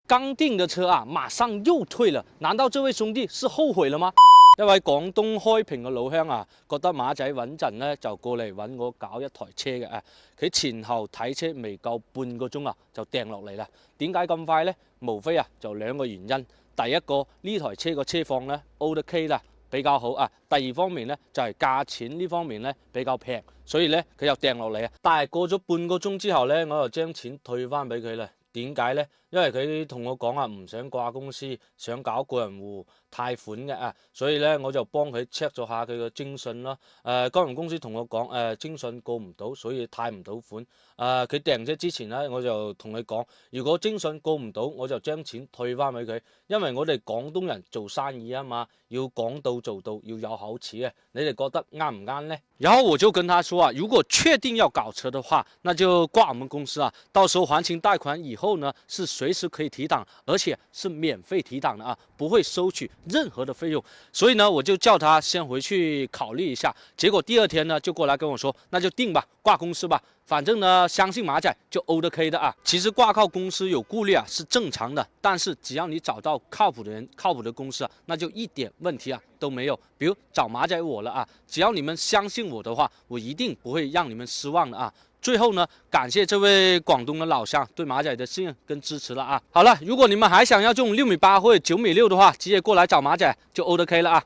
剛訂的車啊，馬上又退了，難道這位兄弟是後悔了嗎？一位廣東開平嘅老鄉啊，覺得馬仔穩陣咧，就過嚟揾我搞一台車嘅啊。佢前後睇車未夠半個鐘啊，就訂落嚟啦。點解咁快呢？無非啊就兩個原因。第一個呢台車個車況咧 OK 啦，比較好啊。第二方面咧就係價錢呢方面咧比較平，所以咧佢又訂落嚟啊。但係過咗半個鐘之後咧，我就將錢退翻俾佢啦。點解呢？因為佢同我講啊，唔想掛公司，想搞個人戶貸款嘅啊，所以咧我就幫佢 check 咗下佢嘅徵信咯。金融公司同我講徵信過唔到，所以貸唔到款。佢訂車之前咧，我就同佢講，如果徵信過唔到，我就將錢退翻俾佢。因為我哋廣東人做生意啊嘛，要講到做到，要有口齒啊。你哋覺得啱唔啱呢？然後我就跟他說啊，如果確定要搞車的話，那就掛我們公司啊，到時候還清貸款以後呢，是隨時可以提檔，而且是免費提檔的啊，不會收取任何的費用。所以呢，我就叫他先回去考慮一下。結果第二天呢，就過來跟我說，那就定吧，掛公司吧。反正呢，相信馬仔就 OK 的啊。其實掛靠公司有顧慮啊，是正常的。但是只要你找到靠譜的人、靠譜的公司啊，那就一點問題啊都沒有。比如找馬仔我了啊，只要你們相信我的話，我一定不會讓你們失望的啊。最後呢，感謝這位廣東的老鄉對馬仔的信任跟支持了啊。好了，如果你們還想要這種6.8米或者9.6米的話，直接過來找馬仔就 OK 了啊。